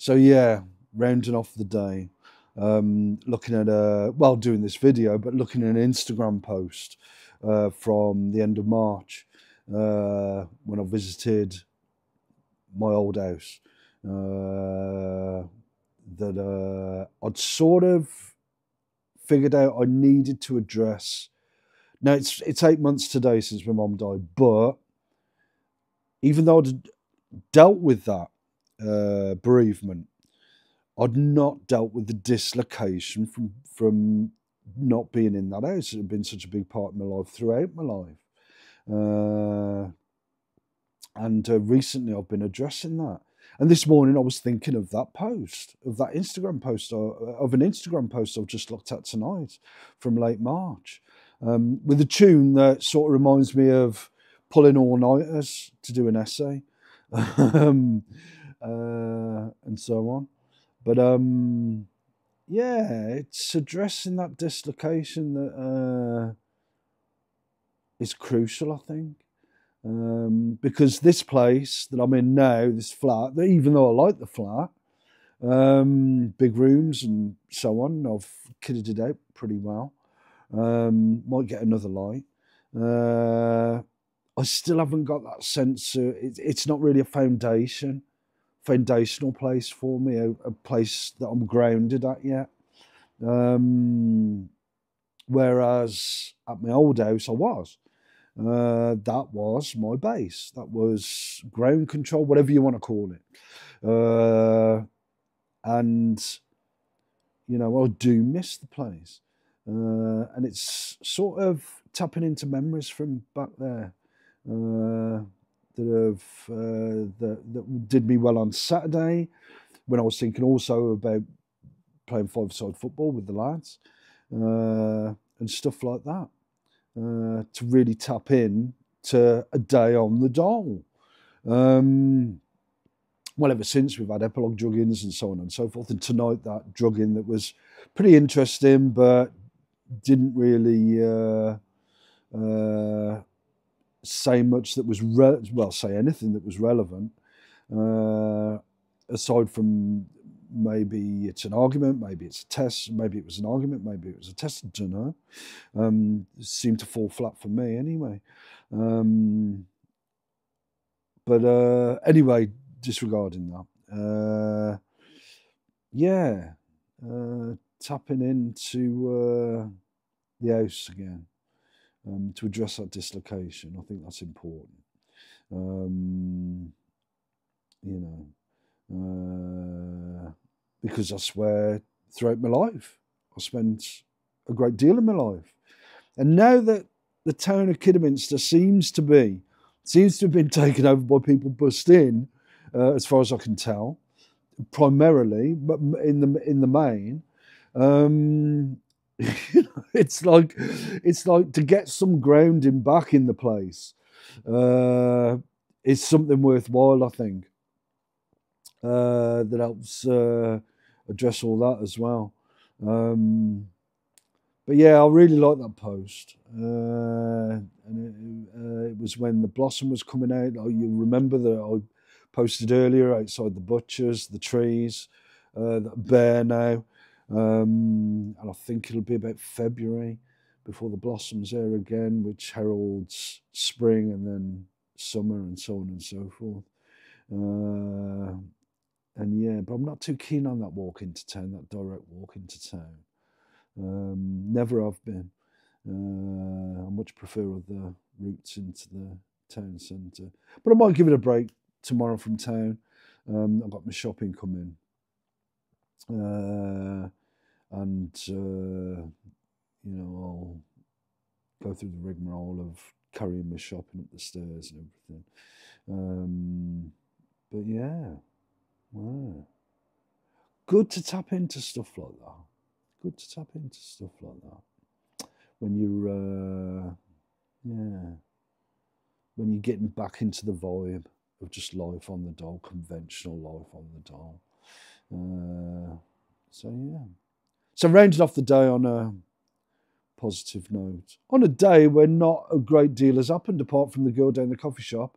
So yeah, rounding off the day, looking at doing this video, but looking at an Instagram post from the end of March when I visited my old house. That I'd sort of figured out I needed to address. Now it's 8 months today since my mum died, but even though I'd dealt with that bereavement, I'd not dealt with the dislocation from not being in that house. It had been such a big part of my life throughout my life. And recently I've been addressing that. And this morning I was thinking of that post, of that Instagram post, of an Instagram post I've just looked at tonight from late March, with a tune that sort of reminds me of pulling all-nighters to do an essay, and so on. But yeah, it's addressing that dislocation that is crucial, I think. Because this place that I'm in now, this flat, even though I like the flat, big rooms and so on, I've kitted it out pretty well. Might get another light. I still haven't got that sense of, it's not really a foundational place for me, a place that I'm grounded at yet. Whereas at my old house I was. That was my base. That was ground control, whatever you want to call it. And, you know, I do miss the place. And it's sort of tapping into memories from back there that did me well on Saturday, when I was thinking also about playing five-a-side football with the lads, and stuff like that. To really tap in to a day on the dole. Well, ever since we've had epilogue drug-ins and so on and so forth, and tonight that drug-in that was pretty interesting, but didn't really say much that was say anything that was relevant, aside from maybe it's an argument, maybe it's a test, maybe it was an argument, maybe it was a test, I don't know. Seemed to fall flat for me anyway. But anyway, disregarding that. Yeah, tapping into the house again to address that dislocation. I think that's important. You know, because I swear throughout my life, I spent a great deal of my life. And now that the town of Kidderminster seems to have been taken over by people bussed in, as far as I can tell, primarily, but in the main, it's like to get some grounding back in the place is something worthwhile, I think. That helps address all that as well. But yeah, I really like that post. And it was when the blossom was coming out. You remember that I posted earlier outside the butchers, the trees that are bare now. And I think it'll be about February before the blossoms are again, which heralds spring and then summer and so on and so forth. And yeah, but I'm not too keen on that walk into town, that direct walk into town. Never have been. I much prefer other routes into the town centre. But I might give it a break tomorrow from town. I've got my shopping coming. And, you know, I'll go through the rigmarole of carrying my shopping up the stairs and everything. But yeah, wow. Good to tap into stuff like that. Good to tap into stuff like that. When you're, when you're getting back into the vibe of just life on the dole, conventional life on the dole. So yeah. So rounding off the day on a positive note. On a day where not a great deal has happened apart from the girl down the coffee shop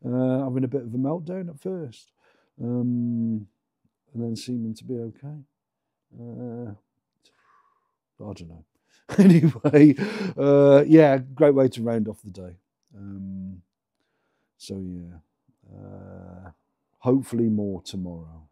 having a bit of a meltdown at first. and then seeming to be okay. I don't know. Anyway, yeah, great way to round off the day. So yeah, hopefully more tomorrow.